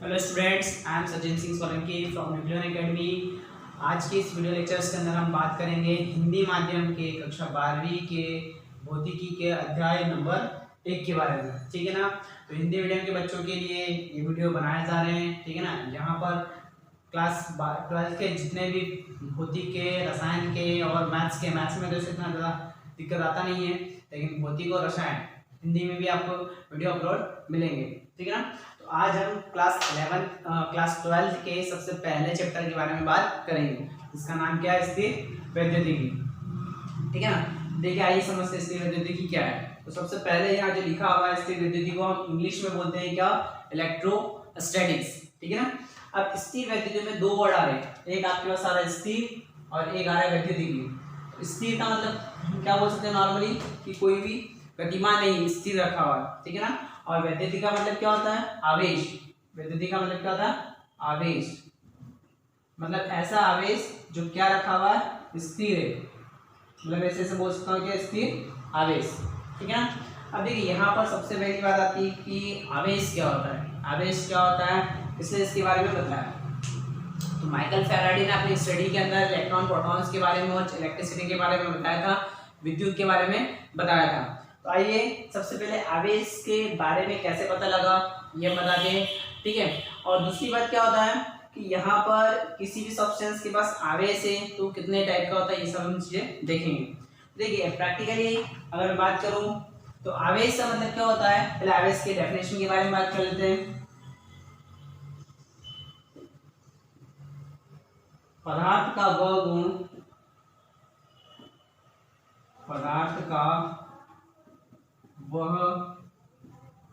Hello students, I am Sachin Singh Solanki from nucleon academy. आज के इस वीडियो लेक्चर्स के अंदर हम बात करेंगे हिंदी माध्यम के कक्षा 12वीं के भौतिकी के अध्याय नंबर 1 के बारे में। ठीक है ना। तो हिंदी मीडियम के बच्चों के लिए ये वीडियो बनाए जा रहे हैं। ठीक है ना। यहाँ पर क्लास के जितने भी भौतिक के, रसायन के और मैथ्स में तो इतना ज़्यादा दिक्कत आता नहीं है, लेकिन भौतिक और रसायन हिंदी में भी आपको वीडियो अपलोड मिलेंगे। ठीक है ना। तो आज हम क्लास 12 के सबसे पहले चैप्टर के बारे में बात करेंगे। इसका नाम क्या है? स्थिर वैद्युतिकी। ठीक है ना। देखिए, आइए समझते हैं स्थिर वैद्युतिकी क्या है। तो सबसे पहले यहाँ जो लिखा हुआ है स्थिर वैद्युतिकी को हम इंग्लिश में बोलते हैं क्या? इलेक्ट्रोस्टैटिक्स। ठीक है ना। अब स्थिर वैद्युतिकी में दो वर्ड आ रहे हैं, एक आपके पास आ रहा है स्थिर और एक आ रहा है वैद्युतिकी। स्थिर का मतलब हम क्या बोल सकते हैं नॉर्मली कि कोई भी गतिमान नहीं, स्थिर रखा हुआ है। ठीक है ना। और वैद्युतिक का मतलब क्या होता है? आवेश। वैद्युतिक का मतलब क्या होता है? आवेश। मतलब ऐसा आवेश जो क्या रखा हुआ है? स्थिर है। मतलब ऐसे बोल सकता हूँ कि स्थिर आवेश। ठीक है ना। अब देखिए, यहाँ पर सबसे पहली बात आती है कि आवेश क्या होता है। आवेश क्या होता है, इसलिए इसके बारे में बताया। तो माइकल फैराडे ने अपनी स्टडी के अंदर इलेक्ट्रॉन प्रोटॉन्स के बारे में और इलेक्ट्रिसिटी के बारे में बताया था, विद्युत के बारे में बताया था। तो आइए सबसे पहले आवेश के बारे में कैसे पता लगा ये बता दें। ठीक है। और दूसरी बात क्या होता है कि यहाँ पर किसी भी सब्सटेंस के पास आवेश है तो कितने टाइप का होता है, ये सब हम चीजें देखेंगे। देखिए, प्रैक्टिकली अगर मैं बात करूँ तो आवेश का मतलब क्या होता है, पहले आवेश के डेफिनेशन के बारे में बात कर लेते हैं। पदार्थ का वह गुण, पदार्थ का वह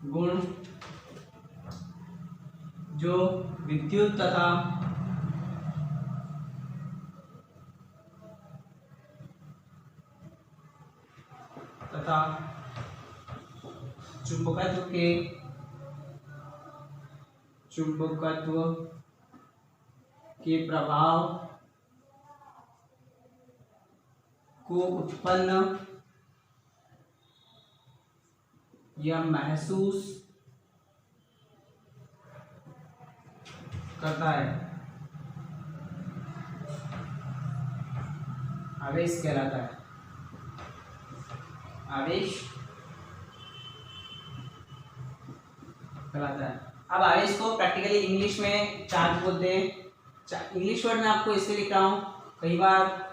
गुण जो विद्युत तथा चुंबकत्व के प्रभाव को उत्पन्न या महसूस करता है, आवेश कहलाता है। आवेश कहलाता है। अब आवेश को प्रैक्टिकली इंग्लिश में चार्ज बोलते हैं। इंग्लिश वर्ड में आपको इसलिए लिख रहा हूँ, कई बार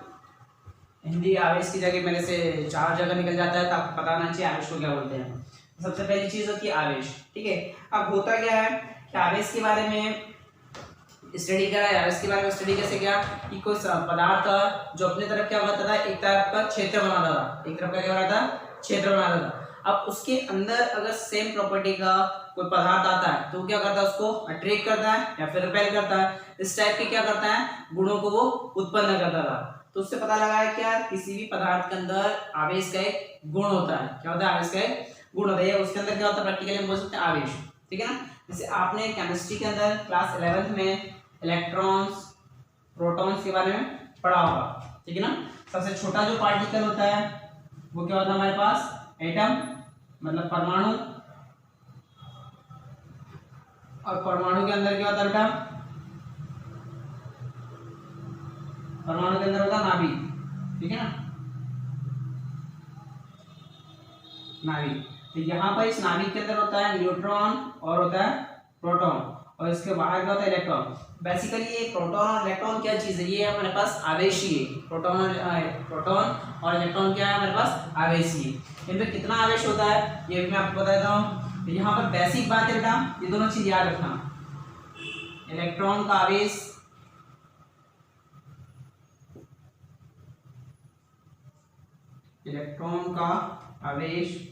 हिंदी आवेश की जगह मेरे से 4 जगह निकल जाता है, तो आपको पता होना चाहिए आवेश को क्या बोलते हैं। सबसे पहली चीज होती है आवेश। ठीक है। अब होता क्या है कि आवेश के बारे में स्टडी करा है। आवेश के बारे में स्टडी कैसे किया कि कोई पदार्थ जो अपने तरफ क्या बनाता था, एक तरफ का क्षेत्र बनाता था, एक तरफ का क्या बनाता था? क्षेत्र बनाता था। अब उसके अंदर अगर सेम प्रॉपर्टी का कोई पदार्थ आता है तो क्या करता है? उसको अट्रैक्ट करता है या फिर रिपेल करता है। इस टाइप के क्या करता है? गुणों को वो उत्पन्न करता था। तो उससे पता लगा है क्या किसी भी पदार्थ के अंदर आवेश का एक गुण होता है। क्या होता है? आवेश का एक गुण होता है। उसके अंदर क्या होता है? प्रैक्टिकली हम बोल सकते हैं आवेश। ठीक है ना। जैसे आपने केमिस्ट्री के अंदर क्लास 11th में इलेक्ट्रॉन्स, प्रोटॉन्स के बारे में पढ़ा होगा। ठीक है ना। सबसे छोटा जो पार्टिकल होता है वो क्या होता है हमारे पास? एटम, मतलब परमाणु। और परमाणु के अंदर क्या होता है बेटा? परमाणु के अंदर होता है नाभिक। ठीक है ना। नाभिक। तो यहाँ पर इस नाभिक के अंदर होता है न्यूट्रॉन और होता है प्रोटॉन, और इसके बाहर क्या होता है? इलेक्ट्रॉन। बेसिकली ये प्रोटॉन और इलेक्ट्रॉन क्या चीज है? ये हमारे पास आवेश ही है। प्रोटॉन और इलेक्ट्रॉन क्या है हमारे पास? आवेश ही है। इनमें कितना आवेश होता है ये भी मैं आपको बता देता हूँ। तो यहाँ पर बेसिक बात है बेटा, ये दोनों चीज याद रखना। इलेक्ट्रॉन का आवेश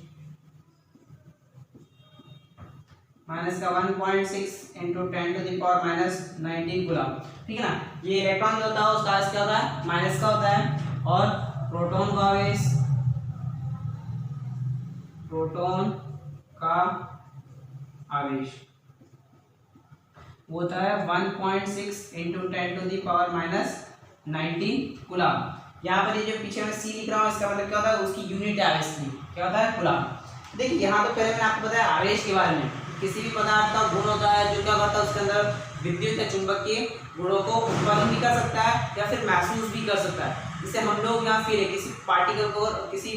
माइनस का 1.6 इंटू 10⁻⁻⁹ कूलम। ठीक है ना। ये इलेक्ट्रॉन जो होता है उसका आवेश क्या होता है? माइनस का होता है। और प्रोटॉन का आवेश वो होता है 1.6 इंटू 10⁻⁻⁹ कूलम। यहाँ पर ये जो पीछे में सी लिख रहा हूँ इसका मतलब क्या होता है? उसकी यूनिट आवेश की क्या होता है? कूलम। देखिए, यहाँ तो पहले मैंने आपको बताया आवेश के बारे में, किसी भी पदार्थ का गुण होता है जो क्या करता है उसके अंदर विद्युत या चुंबकीय गुणों को उत्पन्न भी कर सकता है या फिर महसूस भी कर सकता है। जैसे हम लोग यहाँ फिर किसी पार्टिकल को किसी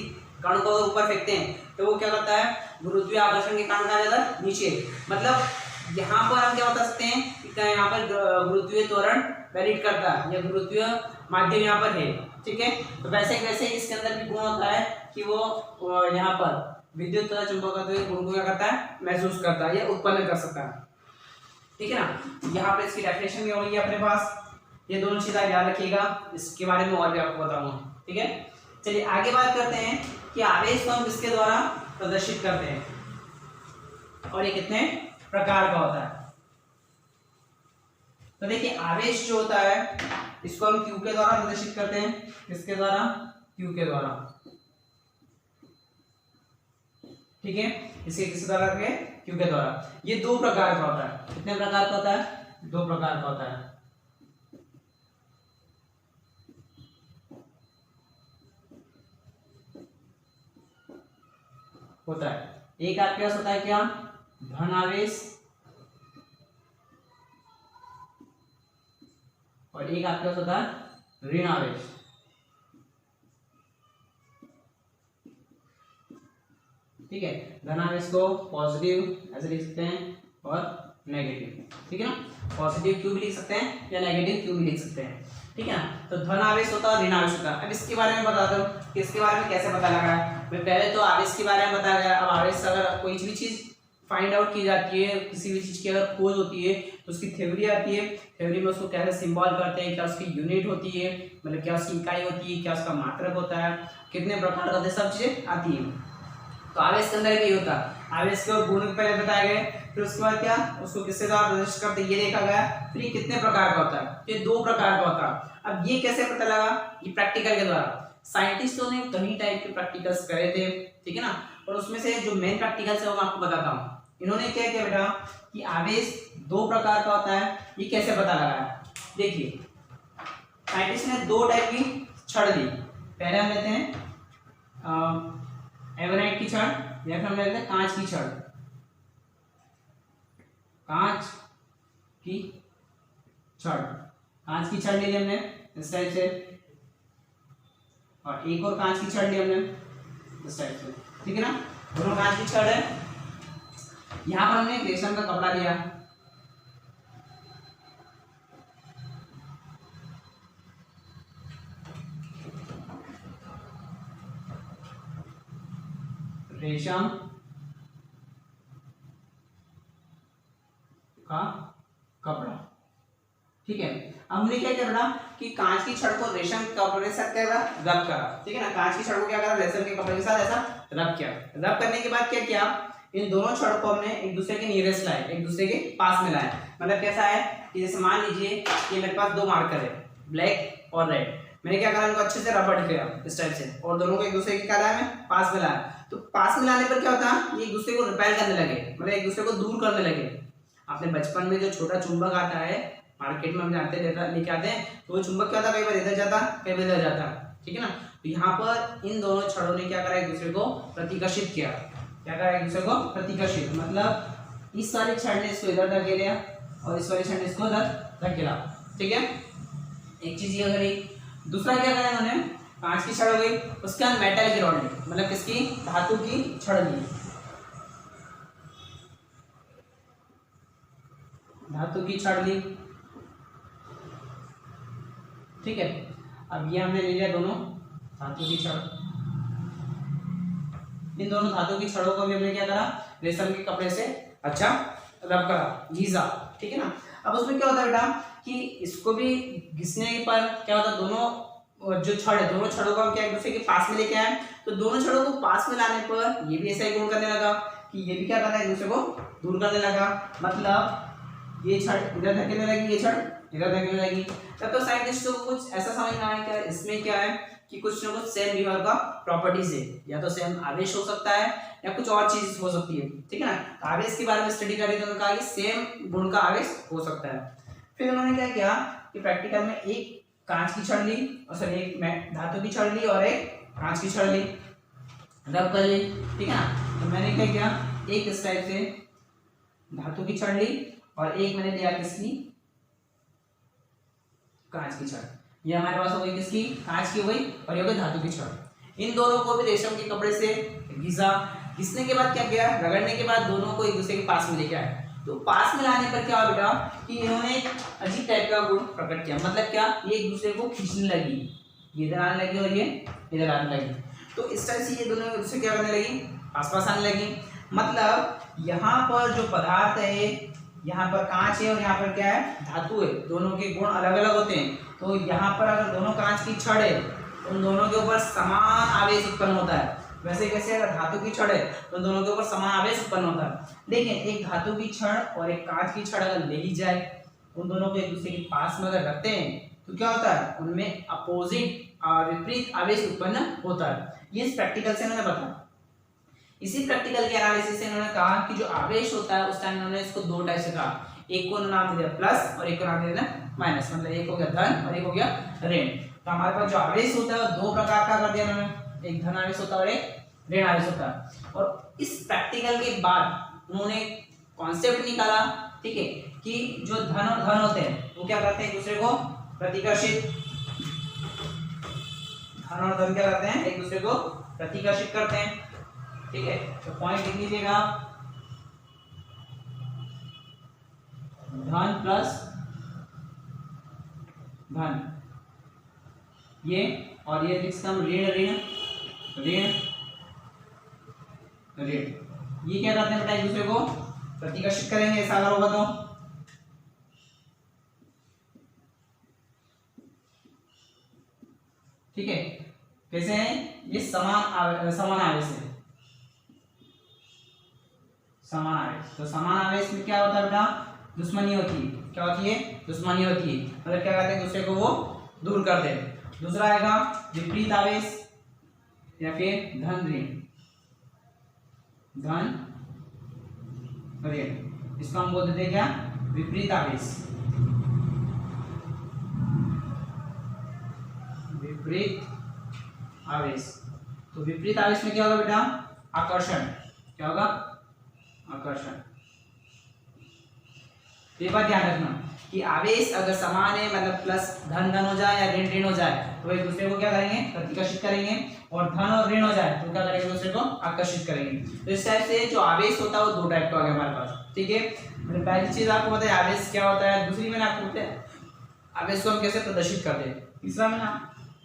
कण को ऊपर फेंकते हैं तो वो क्या करता है, गुरुत्वीय आकर्षण के कारण कहा जाता है नीचे। मतलब यहाँ पर हम क्या बता सकते हैं कि यहाँ पर गुरुत्वीय त्वरण वैलिड करता है या गुरुत्वीय माध्यम यहाँ पर है, ठीक है। तो वैसे वैसे इसके अंदर भी गुण होता है कि वो यहाँ पर विद्युत तथा चुंबकीय गुण को क्या करता है, महसूस करता है या उत्पन्न कर सकता है, ठीक है ना। यहाँ पर इसकी डेफिनेशन भी होगी अपने पास, ये दोनों चीजें याद रखिएगा, इसके बारे में और भी आपको बताऊंगा, ठीक है। चलिए आगे बात करते हैं कि आवेश को हम किसके द्वारा प्रदर्शित करते हैं और ये कितने प्रकार का होता है। तो देखिए आवेश जो होता है इसको हम Q के द्वारा प्रदर्शित करते हैं, किसके द्वारा, Q के द्वारा, ठीक है। इसे किस द्वारा के, Q के द्वारा। ये दो प्रकार का होता है, कितने प्रकार का होता है, दो प्रकार का होता है। होता है एक आपके पास होता है क्या, धन आवेश, और एक आपके पास होता है ऋण आवेश, ठीक है। धन आवेश को पॉजिटिव ऐसे लिख सकते हैं और नेगेटिव, ठीक है ना। पॉजिटिव क्यू भी लिख सकते हैं या नेगेटिव क्यू भी लिख सकते हैं, ठीक है ना। तो धन आवेश होता है, ऋण आवेश होता है। अब इसके बारे में बताता हूँ कि इसके बारे में कैसे पता लगा है। मैं पहले तो आवेश के बारे में बताया गया, अब आवेश अगर कोई भी चीज फाइंड आउट की जाती है, किसी भी चीज की अगर खोज होती है तो उसकी थ्योरी आती है, थ्योरी में उसको कैसे सिंबल करते हैं, क्या उसकी यूनिट होती है, मतलब क्या उसकी इकाई होती है, क्या उसका मात्रक होता है, कितने प्रकार का सब चीजें आती है। तो आवेश के अंदर भी होता है, आवेश के गुण पहले बताए गए, फिर उसके बाद क्या उसको किससे द्वारा प्रदर्शित करते ये देखा गया, फिर ये कितने प्रकार का होता है, ये दो प्रकार का होता है। अब ये कैसे पता लगा, ये प्रैक्टिकल के द्वारा। साइंटिस्टों ने कई टाइप के प्रैक्टिकल्स करे थे, ठीक है ना, और उसमें से जो मेन प्रैक्टिकल्स है वो मैं आपको बताता हूँ। इन्होंने क्या किया बेटा कि आवेश दो प्रकार का होता है, ये कैसे पता लगाया। देखिए साइंटिस्ट ने दो टाइप की छड़ ली, पहले हम लेते हैं एवनाइट की छड़ या फिर हम लेते हैं कांच की छड़, कांच की छड़, कांच की छड़ ली हमने इस टाइप से, और एक और कांच की छड़ ली हमने इस टाइप से, ठीक है ना। दोनों कांच की छड़ है, यहां पर हमने रेशम का कपड़ा लिया, रेशम का कपड़ा, ठीक है। हमने क्या किया कि कांच की छड़ को रेशम के कपड़े से रब करा, ठीक है ना। कांच की छड़ को क्या करा, रेशम के कपड़े के साथ ऐसा रब किया। रब करने के बाद क्या किया, इन दोनों छड़ को हमने एक दूसरे के नियरेस्ट लाए, एक दूसरे के पास में लाए। मतलब कैसा है कि जैसे मान लीजिए कि मेरे पास दो मार्कर है, ब्लैक और रेड, मैंने क्या करा इनको अच्छे से रबड़ किया इस टाइप से, और दोनों को एक दूसरे के क्या लाया मैं पास में लाया। तो पास में लाने पर क्या होता है, ये एक दूसरे को रिपेल करने लगे, मतलब एक दूसरे को दूर करने लगे। आपने बचपन में जो छोटा चुंबक आता है मार्केट में हम जानते लेके आते हैं, तो वो चुंबक क्या होता है, कई बार इधर जाता कई बार इधर जाता, ठीक है ना। तो यहाँ पर इन दोनों छड़ों ने क्या करा, एक दूसरे को प्रतिकर्षित किया। क्या करा, एक दूसरे को प्रतिकर्षित, मतलब इस वाली छड़ ने इसको इधर धकेला और इस वाली छड़ ने इसको इधर धकेला, ठीक है। एक चीज ये करी। दूसरा क्या करा इन्होंने, कांच की छड़ हो गई, उसके अंदर मेटल की रॉड ली, मतलब किसकी, धातु की छड़ ली, धातु की छड़ ली, ठीक है। अब ये हमने ले लिया दोनों धातु की छड़, इन दोनों धातु की छड़ों को भी हमने क्या करा, रेशम के कपड़े से अच्छा रब करा, घिसा, ठीक है ना। अब उसमें क्या होता है बेटा कि इसको भी घिसने पर क्या होता है, दोनों जो छड़ है दोनों छड़ों को हम क्या एक दूसरे के पास में लेके आए, तो दोनों छड़ों को पास में लाने पर ये भी ऐसा ही गुण करने लगा कि ये भी क्या कर रहा है, एक दूसरे को दूर करने लगा। मतलब ये छड़ इधर धकेलने लगी, ये छड़ इधर धकेलने लगी। तब तो साइंटिस्टों को कुछ ऐसा समझ में आया क्या इसमें क्या है कि कुछ ना कुछ सेम विभव का प्रॉपर्टीज है, या तो सेम आवेश हो सकता है या कुछ और चीज हो सकती है, ठीक है ना। तो आवेश के बारे में स्टडी करें तो उन्होंने कहा कि सेम गुण का आवेश हो सकता है। फिर उन्होंने क्या किया कि प्रैक्टिकल में एक कांच की छड़ ली और सर एक धातु की छड़ ली और एक कांच की छड़ ली, रब कर ली, ठीक है ना। तो मैंने क्या किया, एक इस टाइप से धातु की छड़ ली और एक मैंने लिया किसकी, कांच की छड़। ये हमारे पास हो गई किसकी, कांच की हो गई, और ये हो गई धातु की छड़। इन दोनों को भी रेशम के कपड़े से घिसा, घिसने के बाद क्या किया, रगड़ने के बाद दोनों को एक दूसरे के पास में लेके आए। तो पास में लाने पर क्या हुआ बेटा कि इन्होंने एक अजीब टाइप का गुण प्रकट किया। मतलब क्या, ये एक दूसरे को खींचने लगी, ये इधर आने लगी और ये इधर आने लगी। तो इस टाइप से ये दोनों एक दूसरे क्या करने लगी, आस पास आने लगी। मतलब यहाँ पर जो पदार्थ है, यहाँ पर कांच है और यहाँ पर क्या है, धातु है, दोनों के गुण अलग अलग होते हैं। तो यहाँ पर अगर दोनों कांच की छड़ है तो उन दोनों के ऊपर समान आवेश उत्पन्न होता है। वैसे कैसे, अगर धातु की छड़ है तो दोनों के ऊपर समान आवेश उत्पन्न होता है। लेकिन एक धातु की छड़ और एक कांच की छड़ अगर ले ली जाए, उन दोनों को एक दूसरे के पास में अगर रखते हैं तो क्या होता है, उनमें अपोजिट विपरीत आवेश उत्पन्न होता है। ये इस प्रैक्टिकल से मैंने बताया। इसी प्रैक्टिकल के एनालिसिस से इन्होंने कहा कि जो आवेश होता है उस टाइम इन्होंने इसको दो टाइप से कहा। एक को नाम दे दिया प्लस और एक को नाम दे दिया माइनस। मतलब एक हो गया धन और एक हो गया ऋण। तो हमारे पास जो आवेश होता है वो दो प्रकार का कर दिया इन्होंने, एक धन आवेश होता है और एक ऋण आवेश होता है। और इस प्रैक्टिकल के बाद उन्होंने कॉन्सेप्ट निकाला, ठीक है, कि जो धन और धन होते हैं वो क्या करते हैं, एक दूसरे को प्रतिकर्षित, धन और धन क्या करते हैं, एक दूसरे को प्रतिकर्षित करते हैं। ठीक है, तो पॉइंट लिख लीजिएगा, धन प्लस धन, ये और ये लिख सकता हूं ऋण ऋण ऋण ऋण। ये क्या करते हैं बेटा, एक दूसरे को प्रतिकर्षित करेंगे, ऐसा अगर होगा तो। ठीक है, कैसे है, ये समान आवेश है, समान आवेश। तो समान आवेश में क्या होता है बेटा, दुश्मनी होती है। क्या होती है, दुश्मनी होती है। मतलब क्या कहते हैं, दूसरे को वो दूर कर दे। दूसरा आएगा विपरीत आवेश या फिर धन ऋण, धन ऋण, इसको हम बोल देते हैं क्या, विपरीत आवेश, विपरीत आवेश। तो विपरीत आवेश में क्या होगा बेटा, आकर्षण। क्या होगा, आकर्षण। ये बात ध्यान रखना कि आवेश अगर समान है, मतलब प्लस धन धन हो जाए या ऋण ऋण हो जाए, तो एक दूसरे को क्या करेंगे, प्रतिकर्षित करेंगे। और धन और ऋण हो जाए तो क्या करेंगे, दूसरे को आकर्षित करेंगे। तो इस टाइप से जो आवेश होता है वो दो टाइप का आ गया हमारे पास। ठीक है, मैंने पहली चीज आपको बताया आवेश क्या होता है, दूसरी मैंने आपको बताया आवेश को हम कैसे प्रदर्शित करते हैं, तीसरा मैंने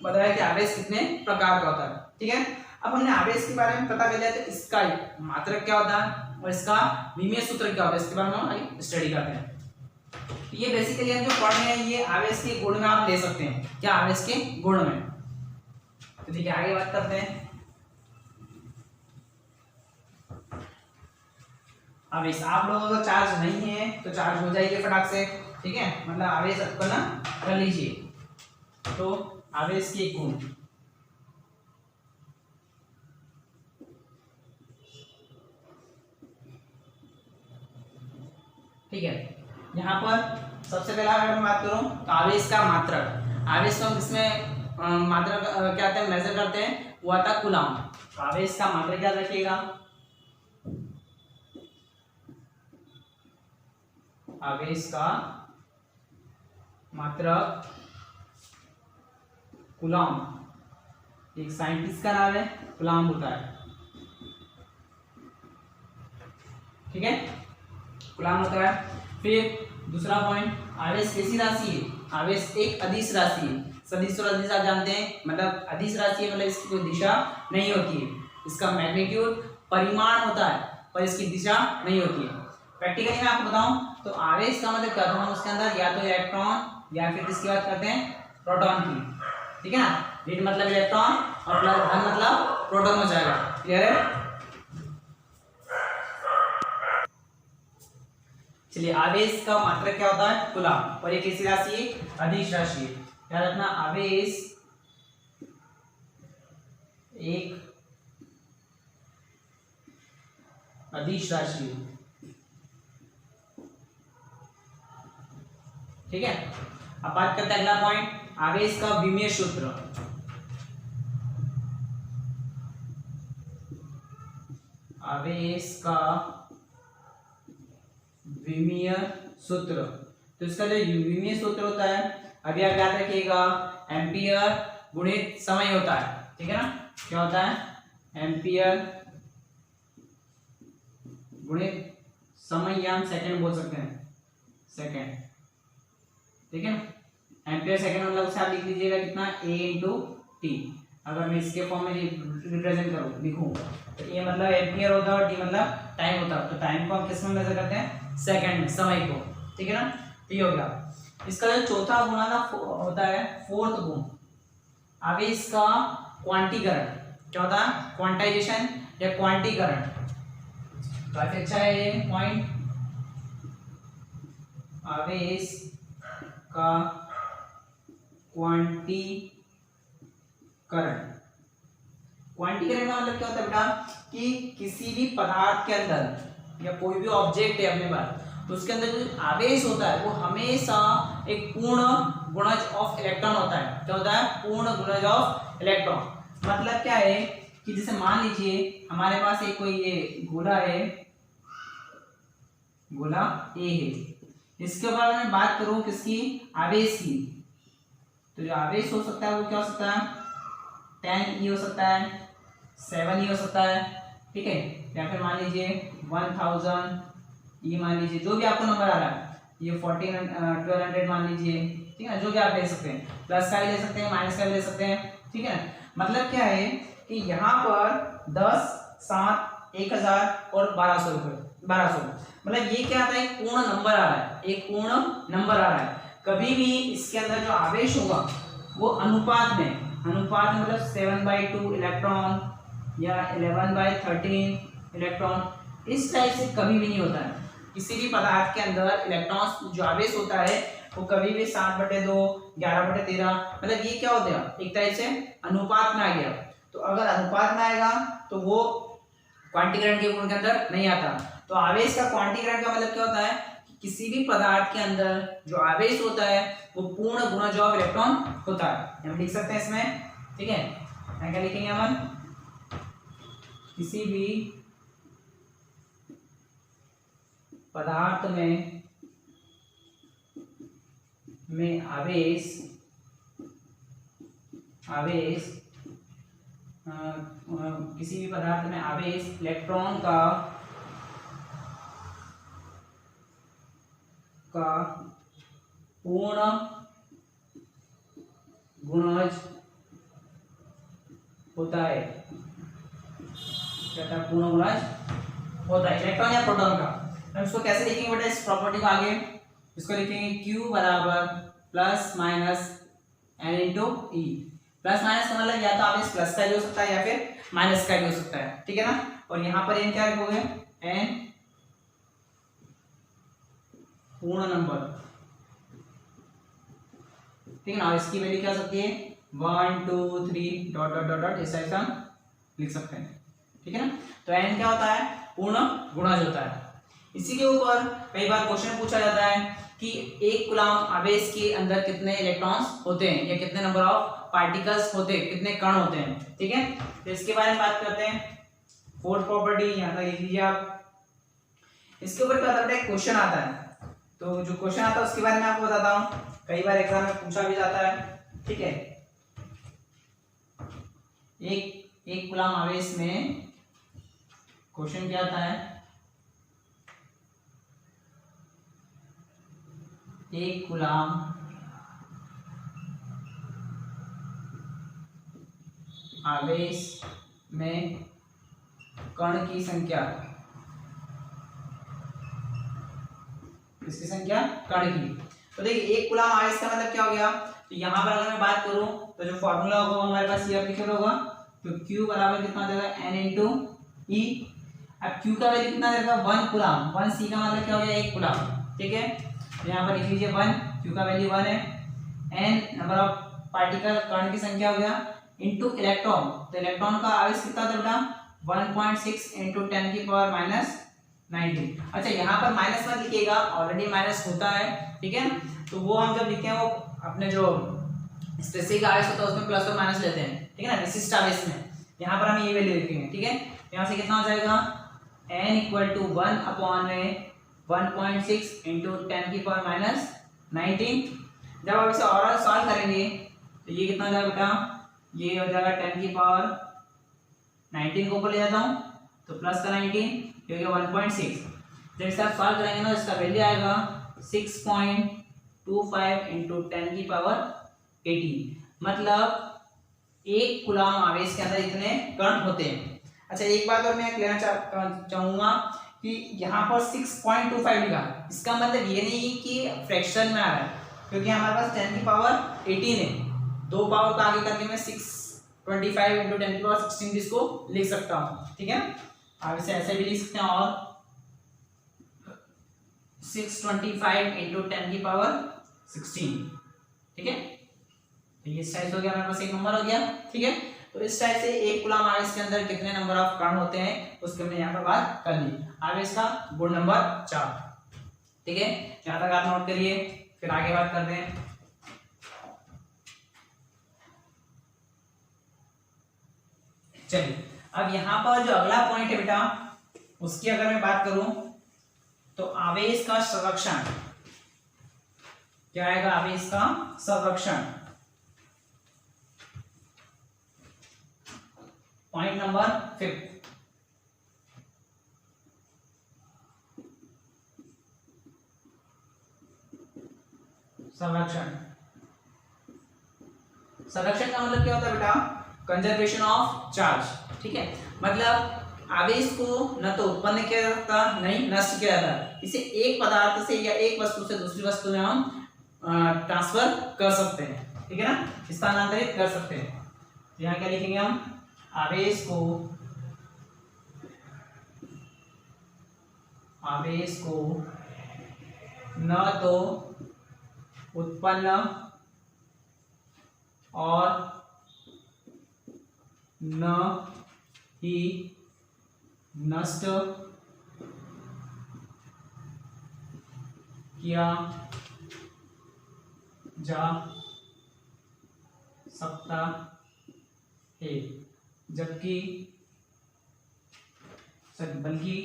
बताया कि आवेश कितने प्रकार का होता है। ठीक है, अब हमने आवेश के बारे में पता कर लिया, तो इसका मात्रक क्या होता है और इसका विमीय सूत्र क्या होता है, इसके बारे में हम स्टडी करते हैं। ये बेसिकली हम जो पढ़ रहे हैं ये आवेश के गुण में आप ले सकते हैं। क्या, आवेश के गुण में। तो ठीक है, आगे बात करते हैं। आवेश आप लोगों का चार्ज नहीं है तो चार्ज हो जाइए फटाक से। ठीक है, मतलब आवेश उत्पन्न कर लीजिए। तो आवेश के गुण, ठीक है, यहाँ पर सबसे पहला अगर मैं बात करूं तो आवेश का मात्रक। आवेश को हम किसमें मात्रक क्या आते हैं, मेजर करते हैं, वो आता है कूलाम। तो आवेश का मात्रक क्या रखिएगा, आवेश का मात्रक कूलाम। एक साइंटिस्ट का नाम है कूलाम होता है। ठीक है, कूलाम होता है। फिर दूसरा पॉइंट, आवेश कैसी राशि है, आवेश एक अदिश राशि है। सदिश और अदिश आप जानते हैं, मतलब अदिश राशि है, मतलब इसकी कोई दिशा नहीं होती है। इसका मैग्नीट्यूड परिमाण होता है पर इसकी दिशा नहीं होती है। प्रैक्टिकली मैं आपको बताऊं तो आवेश का मतलब क्या होता है, हम उसके अंदर या तो इलेक्ट्रॉन या फिर किसकी बात करते हैं, प्रोटॉन की। ठीक है ना, ऋण मतलब इलेक्ट्रॉन और प्लस धन मतलब प्रोटॉन हो जाएगा। क्लियर है। चलिए, आवेश का मात्रक क्या होता है, कूलाम। और ये कैसी राशि है, अदिश राशि है। याद रखना, आवेश एक अदिश राशि है। ठीक है, अब बात करते हैं अगला पॉइंट, आवेश का विमीय सूत्र। आवेश का विमीय सूत्र। तो इसका जो विमीय सूत्र होता है, अभी आप याद रखिएगा, एम्पियर गुणित समय होता है, ठीक है ना। क्या होता है? एम्पियर गुणित समय, या हम सेकंड बोल सकते हैं, सेकंड, ठीक है ना। एम्पियर सेकंड मतलब उसे आप लिख लीजिएगा कितना, A इंटू टी। अगर मैं इसके फॉर्म में रिप्रेजेंट करूँ, लिखूँ, तो ये मतलब एम्पियर होता है और टी मतलब टाइम होता है। तो टाइम को हम किस में मेजर करते हैं? सेकंड में, समय को, ठीक है ना। तो ये हो गया। इसका जो चौथा गुणा ना होता है, फोर्थ गुण, आवेश का क्वांटीकरण। क्या होता है? क्वांटाइजेशन या क्वांटीकरण। काफी अच्छा है ये पॉइंट, आवेश का क्वांटीकरण। क्वांटीकरण का मतलब क्या होता है बेटा, कि किसी भी पदार्थ के अंदर या कोई भी ऑब्जेक्ट है अपने पास, तो उसके अंदर जो आवेश होता है वो हमेशा एक पूर्ण गुणज ऑफ इलेक्ट्रॉन होता है। क्या होता है? पूर्ण गुणज ऑफ इलेक्ट्रॉन। मतलब क्या है कि जैसे मान लीजिए हमारे पास एक कोई ये गोला है, गोला ए है, इसके ऊपर मैं बात करूं किसकी? आवेश की। तो जो आवेश हो सकता है वो क्या हो सकता है? 10 E हो सकता है, 7 E हो सकता है, ठीक है। या फिर मान लीजिए 1000 E मान लीजिए, जो भी आपको नंबर आ रहा है, ये 1200 मान लीजिए, ठीक है। जो भी आप ले सकते हैं, प्लस का भी ले सकते हैं, माइनस का भी ले सकते हैं, ठीक है। मतलब क्या है कि यहाँ पर 10, 7, 1000 और 1200 रुपये, 1200, मतलब ये क्या आता है? एक पूर्ण नंबर आ रहा है, एक पूर्ण नंबर आ रहा है। कभी भी इसके अंदर जो आवेश होगा वो अनुपात में, अनुपात मतलब 7/2 इलेक्ट्रॉन या 11/13 इलेक्ट्रॉन, इस टाइप से कभी भी नहीं होता है। किसी भी पदार्थ के अंदर इलेक्ट्रॉन जो आवेश होता है वो कभी भी 7/2, 11/13, मतलब ये क्या हो गया? एक टाइप से अनुपात में आ गया। तो अगर अनुपात में आएगा तो वो क्वांटीकरण के गुण के अंदर नहीं आता। तो आवेश का क्वांटीकरण का मतलब क्या होता है कि किसी भी पदार्थ के अंदर जो आवेश होता है वो पूर्ण गुणज ऑफ इलेक्ट्रॉन होता है। हम लिख सकते हैं इसमें, ठीक है। क्या लिखेंगे हम? किसी भी पदार्थ में आवेश किसी भी पदार्थ में आवेश इलेक्ट्रॉन का पूर्ण गुणज होता है। क्या था? पूर्ण गुणज होता है इलेक्ट्रॉन या प्रोटॉन का। हम इसको कैसे लिखेंगे बेटा, इस प्रॉपर्टी को आगे? इसको लिखेंगे Q बराबर प्लस माइनस N इंटू ई। प्लस माइनस का मतलब या तो आवेश प्लस का भी हो सकता है या फिर माइनस का भी हो सकता है, ठीक है ना। और यहाँ पर N क्या लिखोगे? N पूर्ण नंबर, ठीक है ना। और इसकी वैल्यू क्या हो सकती है? 1 2 3 डॉट डॉट डॉट डॉट, इस टाइप से हम लिख सकते हैं, ठीक है ना। तो N क्या होता है? पूर्ण गुणज होता है। इसी के ऊपर कई बार क्वेश्चन पूछा जाता है कि एक कूलम आवेश के अंदर कितने इलेक्ट्रॉन्स होते हैं या कितने नंबर ऑफ पार्टिकल्स होते हैं, कितने कण होते हैं, ठीक है। तो इसके बारे में बात करते हैं। फोर्थ प्रॉपर्टी यहाँ तक लिख लीजिए आप। इसके ऊपर क्या होता है? क्वेश्चन आता है, तो जो क्वेश्चन आता है उसके बारे में आपको बताता हूँ। कई बार एग्जाम में पूछा भी जाता है, ठीक है। एक कूलम आवेश में क्वेश्चन क्या आता है? एक कूलम आवेश में कण की संख्या, इसकी संख्या कण की। तो देखिए एक कूलम आवेश का मतलब क्या हो गया? तो यहाँ पर अगर मैं बात करूं तो जो फॉर्मूला होगा हमारे पास ये लिखा होगा, तो Q बराबर कितना देगा? N इंटू ई। अब Q का वैल्यू कितना देगा? 1 कूलम। 1 C का मतलब क्या हो गया? 1 कूलम, ठीक है। तो यहाँ पर लिख लीजिए 1, Q का वैल्यू 1 है। N नंबर ऑफ पार्टिकल, कण की संख्या हो गया, इंटू इलेक्ट्रॉन। तो इलेक्ट्रॉन का आवेश कितना था बेटा? 1.6 इंटू 10 की पावर माइनस 19। अच्छा यहाँ पर माइनस मत लिखिएगा, ऑलरेडी माइनस होता है, ठीक है। तो वो हम जब लिखते हैं वो अपने जो स्पेसिफिक आवेश होता है उसमें प्लस और माइनस लेते हैं, ठीक है ना, विशिष्ट आवेश में। यहाँ पर हम ये वैल्यू लिखेंगे, ठीक है। यहाँ से कितना हो जाएगा? n equal to 1 upon 1.6 into 10⁻⁻19। जब आप इसे और सॉल्व करेंगे तो ये कितना हो जाएगा बेटा, ये हो जाएगा 10⁻19 को ऊपर ले जाता हूँ तो प्लस का 19 क्योंकि 1.6। जब इसे आप सॉल्व करेंगे ना इसका वैल्यू आएगा 6.25 इंटू 10⁻18। मतलब 1 कूलम आवेश के अंदर इतने कण होते हैं। अच्छा एक बात और मैं कहना चाहूंगा कि यहाँ पर 6.25 लिखा, इसका मतलब ये नहीं कि फ्रैक्शन में आ रहा है, क्योंकि हमारे पास 10⁻18 है, 2 पावर को आगे करके मैं 625 इंटू 10⁻16 इसको लिख सकता हूँ। ठीक है, आप इसे ऐसे भी लिख सकते हैं और 625 इंटू 10⁻16। ठीक है, तो ये इस टाइप हो गया, हमारे पास एक नंबर हो गया। ठीक है, तो इस टाइप से 1 कूलम आवेश के अंदर कितने नंबर ऑफ कण होते हैं उसके हमने यहाँ पर बात कर ली। आवेश का गुण नंबर 4। ठीक है, यहाँ तक आप नोट करिए, फिर आगे बात करते हैं। चलिए अब यहाँ पर जो अगला पॉइंट है बेटा, उसकी अगर मैं बात करूं तो आवेश का संरक्षण क्या आएगा, आवेश का संरक्षण। पॉइंट नंबर 5, संरक्षण। संरक्षण का मतलब क्या होता है बेटा, कंजर्वेशन ऑफ चार्ज। ठीक है, मतलब आवेश को न तो उत्पन्न किया जाता नहीं नष्ट किया जाता, इसे एक पदार्थ से या एक वस्तु से दूसरी वस्तु में हम ट्रांसफर कर सकते हैं। ठीक है ना, स्थानांतरित कर सकते हैं। यहाँ क्या लिखेंगे हम, आवेश को न तो उत्पन्न और न ही नष्ट किया जा सकता है, बल्कि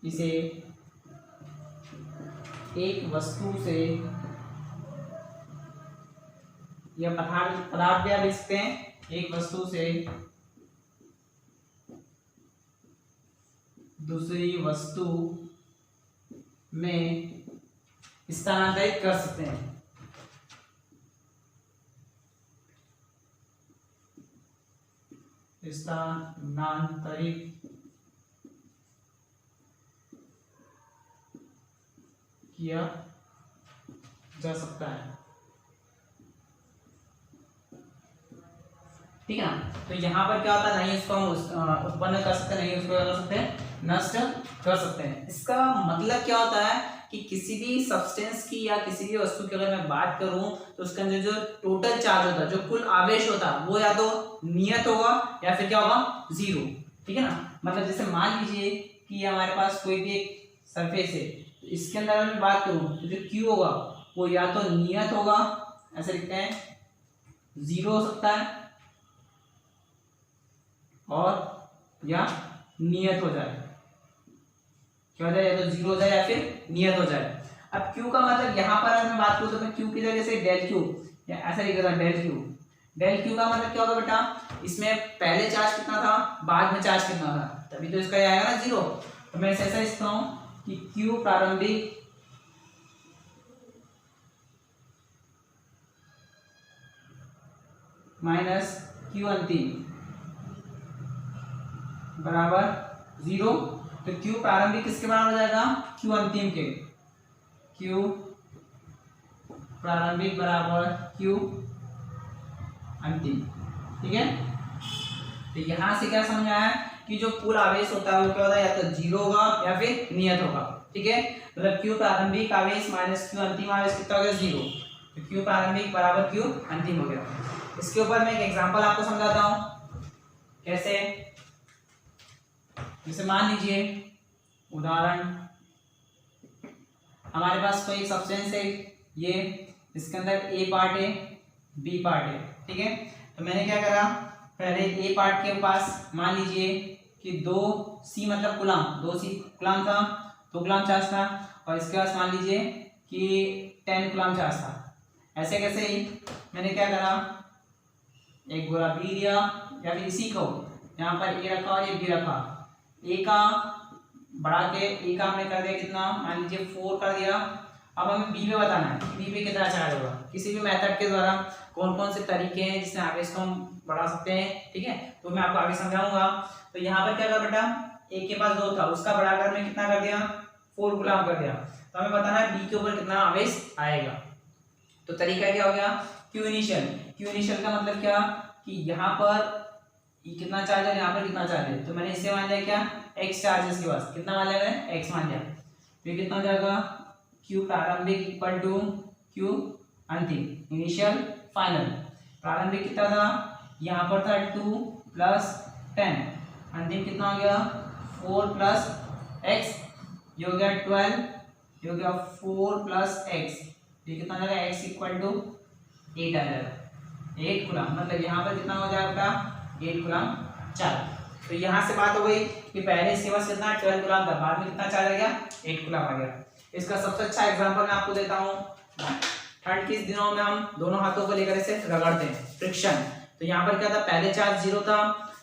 इसे एक वस्तु से या पदार्थ भी आप लिखते हैं, एक वस्तु से दूसरी वस्तु में स्थानांतरित कर सकते हैं। स्थानांतरित किया जा सकता है। ठीक है ना, तो यहाँ पर क्या होता है, नहीं इसको हम उत्पन्न कर सकते, नहीं उसको कर सकते हैं नष्ट कर सकते हैं। इसका मतलब क्या होता है कि किसी भी सब्सटेंस की या किसी भी वस्तु की अगर मैं बात करूं तो उसके अंदर जो टोटल चार्ज होता है, जो कुल आवेश होता है, वो या तो नियत होगा या फिर क्या होगा, 0। ठीक है ना, मतलब जैसे मान लीजिए कि हमारे पास कोई भी एक सरफेस है, तो इसके अंदर अगर मैं बात करूं तो जो Q होगा वो या तो नियत होगा, ऐसे लिखते हैं, 0 हो सकता है, और या नियत हो जाए, क्या हो जाए, या तो 0 हो जाए या फिर नियत हो जाए। अब Q का मतलब यहाँ पर अगर मैं बात करूँ तो मैं Q की जगह से डेल Q या ऐसा लिखेगा डेल Q। डेल Q का मतलब क्या होगा बेटा, इसमें पहले चार्ज कितना था, बाद में चार्ज कितना था, तभी तो इसका आएगा ना 0। तो मैं ऐसा लिखता हूँ कि Q प्रारंभिक माइनस Q अंतिम बराबर 0। तो Q प्रारंभिक किसके बराबर हो जाएगा, Q अंतिम के, Q प्रारंभिक बराबर Q अंतिम। ठीक है, तो यहां से क्या समझ आया कि जो कुल आवेश होता है वो क्या होता है, या तो 0 होगा या फिर नियत होगा। ठीक है, मतलब Q प्रारंभिक आवेश माइनस Q अंतिम आवेश कितना हो गया, 0। तो Q प्रारंभिक बराबर Q अंतिम हो गया। इसके ऊपर मैं एक एग्जांपल आपको समझाता हूं, कैसे, जैसे मान लीजिए उदाहरण, हमारे पास कोई सब्सटेंस है, ये इसके अंदर A पार्ट है, B पार्ट है। ठीक है, तो मैंने क्या करा, पहले ए पार्ट के पास मान लीजिए कि 2c मतलब गुलाम, 2c गुलाम था, 2 गुलाम चार्ज था, और इसके पास मान लीजिए कि 10 गुलाम चार्ज था। ऐसे कैसे ही मैंने क्या करा, एक गोला बी लिया, या फिर इसी को यहाँ पर ए रखा और ये बी रखा, ए का बढ़ा के ए का हमने कर दिया कितना, मान लीजिए 4 कर दिया। अब हमें बी पे बताना है कि बी पे कितना चार्ज होगा। किसी भी मेथड के द्वारा कौन कौन से तरीके हैं जिससे आगे इसको हम बढ़ा सकते हैं, ठीक है, तो मैं आपको आगे समझाऊंगा। तो यहाँ पर क्या कर बेटा, ए के पास 2 था, उसका बढ़ाकर मैं कितना कर दिया, 4 गुलाम कर दिया। तो हमें बताना है बी के ऊपर कितना आवेश आएगा। तो तरीका क्या हो गया, क्यू इनिशियल। क्यू इनिशियल का मतलब क्या कि यहाँ पर कितना चार्ज है, यहाँ पर कितना चार्ज है, तो मैंने इससे मान लिया क्या, x चार्ज इसके पास, कितना मान लिया मैंने, x मान लिया। तो ये कितना हो जाएगा, q प्रारंभिक इक्वल टू q अंतिम, इनिशियल फाइनल। प्रारंभिक कितना था, यहाँ पर था 2 + 10, अंतिम कितना हो गया 4 + x, ये हो गया 12, ये हो गया 4 + x, ये कितना आ जाएगा, x = 8 आ जाएगा, 8 गुलाम। मतलब यहाँ पर कितना हो जाएगा, 8 गुलाम चार्ज। तो यहाँ से बात हो गई कि पहले इसके पास कितना 12 गुलाम था, बाद में कितना चार्ज आ गया, 8 गुलाम आ गया। इसका सबसे अच्छा एग्जांपल मैं आपको देता हूँ, ठंड के दिनों में हम दोनों हाथों को लेकर इसे रगड़ते हैं, फ्रिक्शन। तो यहाँ पर क्या था, पहले चार्ज 0 था,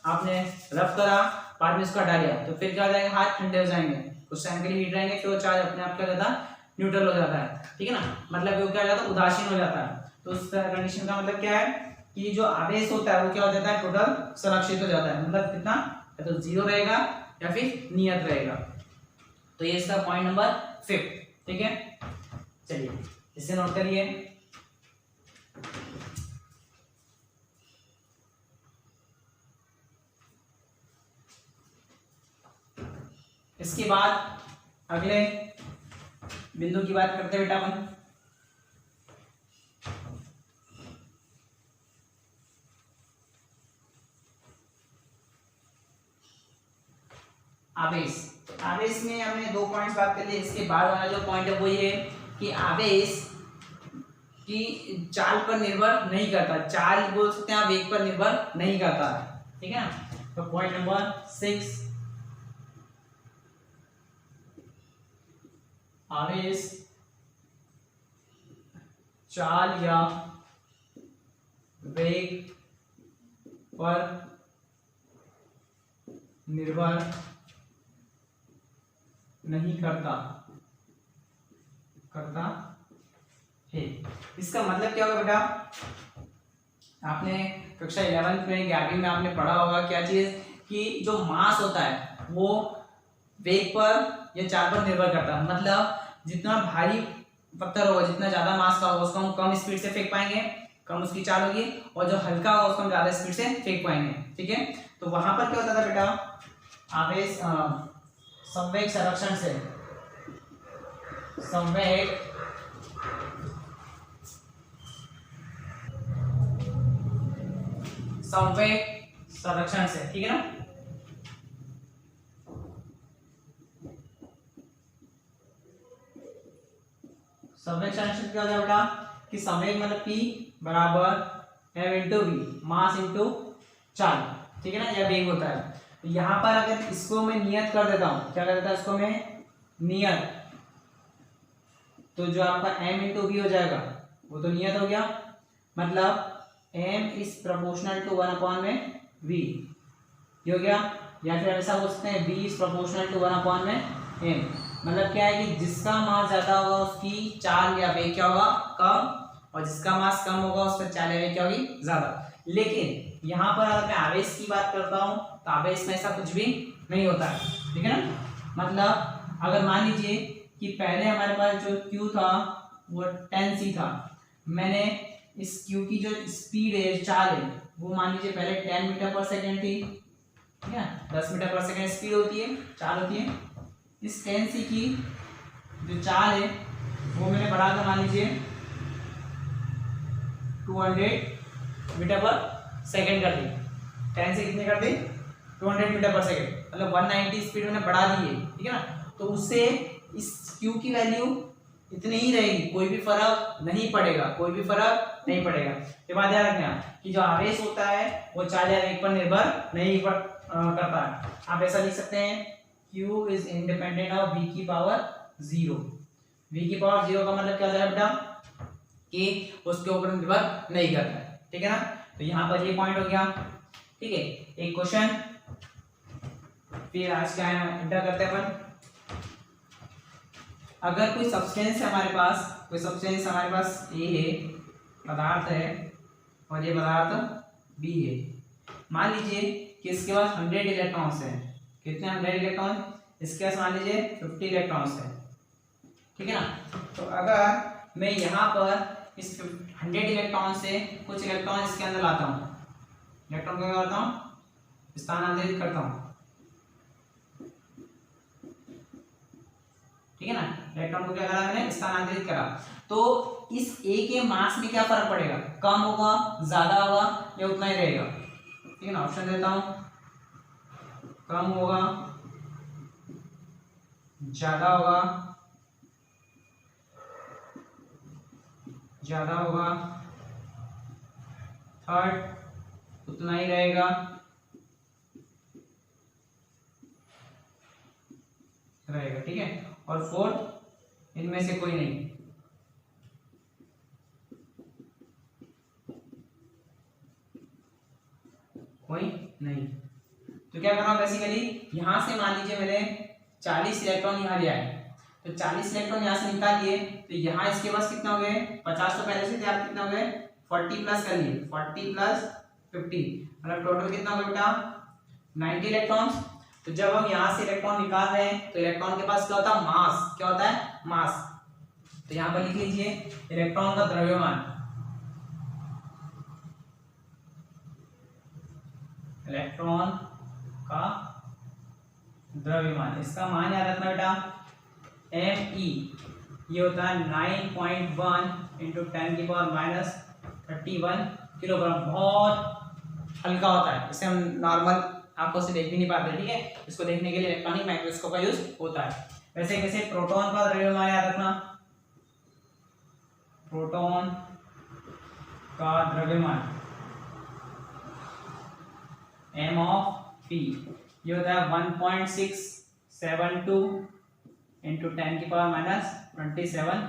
आपने रफ करा, बाद में इसको हटा लिया, तो फिर क्या हो जाएगा, हाथ ठंडे हो जाएंगे, कुछ टाइम के लिए हीट रहेंगे, फिर वो चार्ज अपने आप क्या हो जाता है, न्यूट्रल हो जाता है, ठीक है ना, मतलब वो क्या हो जाता है, उदासीन हो जाता है। तो उस कंडीशन का मतलब क्या है कि जो आवेश होता है वो क्या हो जाता है, टोटल संरक्षित हो जाता है, मतलब कितना, या तो 0 रहेगा या फिर नियत रहेगा। तो ये इसका पॉइंट नंबर 5, ठीक है। चलिए इसे नोट करिए। इसके बाद अगले बिंदु की बात करते हैं बेटा अपन, आवेश। आवेश में हमने 2 पॉइंट्स बात कर लिए। इसके बाद वाला जो पॉइंट है वो ये कि आवेश की चाल पर निर्भर नहीं करता, चाल बोल सकते हैं, वेग पर निर्भर नहीं करता, ठीक है ना। तो पॉइंट नंबर 6, आवेश चाल या वेग पर निर्भर नहीं करता है। इसका मतलब क्या होगा बेटा, आपने कक्षा 11 में 11वीं में आपने पढ़ा होगा क्या चीज, कि जो मास होता है वो वेग पर या चाल पर निर्भर करता है। मतलब जितना भारी पत्थर होगा, जितना ज्यादा मास का होगा, उसको हम कम स्पीड से फेंक पाएंगे, कम उसकी चाल होगी, और जो हल्का होगा उसको हम ज्यादा स्पीड से फेंक पाएंगे, ठीक है। तो वहां पर क्या होता था बेटा, आवेश संवेग संरक्षण से, संवेग संरक्षण से, ठीक है ना। संवेग संरक्षण क्या होता है बेटा, कि संवेग मतलब P बराबर m × v, मास × चाल, ठीक है ना, यह वेग होता है। तो यहाँ पर अगर इसको मैं नियत कर देता हूँ, क्या कर देता हूँ इसको मैं नियत, तो जो आपका m × v हो जाएगा वो तो नियत हो गया, मतलब m is proportional to 1/v, ये हो गया। या फिर ऐसा बोल सकते हैं v is proportional to 1/m, मतलब क्या है कि जिसका मास ज्यादा होगा उसकी चाल या वेग क्या होगा, कम, और जिसका मास कम होगा उसका चाल या वेग क्या होगी, ज्यादा। लेकिन यहाँ पर अगर मैं आवेश की बात करता हूँ तो आवेश में ऐसा कुछ भी नहीं होता है, ठीक है ना। मतलब अगर मान लीजिए कि पहले हमारे पास जो q था वो 10c था, मैंने इस q की जो स्पीड है, चाल है, वो मान लीजिए पहले 10 मीटर/सेकंड थी, ठीक है, 10 मीटर/सेकंड स्पीड होती है, चाल होती है। इस 10c की जो चाल है वो मैंने बढ़ाकर मान लीजिए 200 मीटर/सेकंड कर दी, 10 से कितने कर दी, 200 मीटर/सेकंड, मतलब 190 स्पीड मैंने बढ़ा दी है, ठीक है ना। तो उससे इस q की वैल्यू इतनी ही रहेगी, कोई भी फर्क नहीं पड़ेगा, कोई भी फर्क नहीं पड़ेगा। ये बात याद रखना कि जो आवेश होता है वो चार्ज या वेग पर निर्भर नहीं करता है। आप ऐसा लिख सकते हैं Q is independent of V की पावर 0। V की पावर 0 का मतलब क्या होता है बेटा कि उसके ऊपर निर्भर नहीं करता है, ठीक है ना। तो यहाँ पर ये पॉइंट हो गया, ठीक है। एक क्वेश्चन फिर आज का इंटर करते हैं अपन। अगर कोई सब्सटेंस है हमारे पास, कोई सब्सटेंस हमारे पास ए है, पदार्थ है, और ये पदार्थ बी है। मान लीजिए कि इसके पास 100 इलेक्ट्रॉन्स हैं। कितने 100 इलेक्ट्रॉन? इसके पास मान लीजिए 50 इलेक्ट्रॉन्स हैं, ठीक है ना। तो अगर मैं यहाँ पर इस 100 इलेक्ट्रॉन से कुछ इलेक्ट्रॉन इसके अंदर लाता हूँ, इलेक्ट्रॉन को क्या करता हूँ? स्थानांतरित करता हूँ, ठीक है ना। इलेक्ट्रॉन को क्या करा मैंने? स्थानांतरित करा। तो इस ए के मास में क्या फर्क पड़ेगा? कम होगा, ज्यादा होगा, या उतना ही रहेगा? ठीक है ना, ऑप्शन देता हूं, कम होगा, ज्यादा होगा, ज्यादा होगा, थर्ड उतना ही रहेगा, ठीक है। और फोर्थ इनमें से कोई नहीं। कोई नहीं। तो क्या करना बेसिकली, यहां से मान लीजिए मैंने 40 इलेक्ट्रॉन यहाँ लिया है, तो 40 इलेक्ट्रॉन यहाँ से निकाल लिए, तो यहाँ इसके पास कितना हो गए? 50 तो पहले से थे, आप कितना हो गए? 40 प्लस कर लिए, 40 प्लस 50 मतलब टोटल कितना हो गया बेटा? 90 इलेक्ट्रॉन्स। तो जब हम यहाँ से इलेक्ट्रॉन निकाल रहे हैं तो इलेक्ट्रॉन के पास क्या होता है? मास। क्या होता है? मास। तो यहाँ पर लिख लीजिए इलेक्ट्रॉन का द्रव्यमान, इलेक्ट्रॉन का द्रव्यमान, इसका मान याद रखना बेटा ME, ये होता है 9.1 इंटू 10 की पावर माइनस 31 किलोग्राम। बहुत हल्का होता है, इसे हम नॉर्मल आपको से देख भी नहीं पाते, ठीक है। इसको देखने के लिए इलेक्ट्रॉनिक माइक्रोस्कोप का यूज होता है। वैसे कैसे प्रोटॉन का द्रव्यमान याद रखना, प्रोटॉन का द्रव्यमान M of P, ये होता है 1.672 इंटू 10 की पावर माइनस 27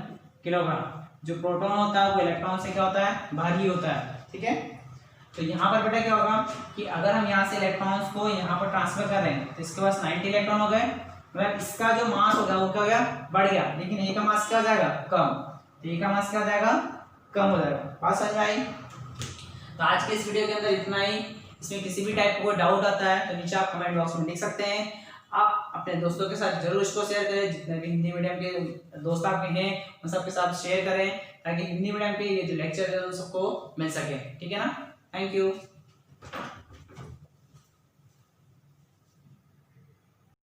किलोग्राम। जो प्रोटॉन होता है वो इलेक्ट्रॉन से क्या होता है? भारी होता है, ठीक है। तो यहाँ पर बेटा क्या होगा कि अगर हम यहाँ से इलेक्ट्रॉन्स को यहाँ पर ट्रांसफर कर रहे हैं तो इसके पास 90 इलेक्ट्रॉन हो गए, मतलब इसका जो मास होगा वो क्या हो गया? बढ़ गया। लेकिन ए का मास क्या हो जाएगा? कम। तो ए का मास क्या हो जाएगा? कम हो जाएगा। बात समझ में आई? तो आज के इस वीडियो के अंदर इतना ही। इसमें किसी भी टाइप का कोई डाउट आता है तो नीचे आप कमेंट बॉक्स में लिख सकते हैं। आप अपने दोस्तों के साथ जरूर इसको शेयर करें, जितने भी हिंदी मीडियम के दोस्त आपके हैं उन सबके साथ शेयर करें, ताकि हिंदी मीडियम के ये जो लेक्चर है उन सबको मिल सके, ठीक है ना। Thank you.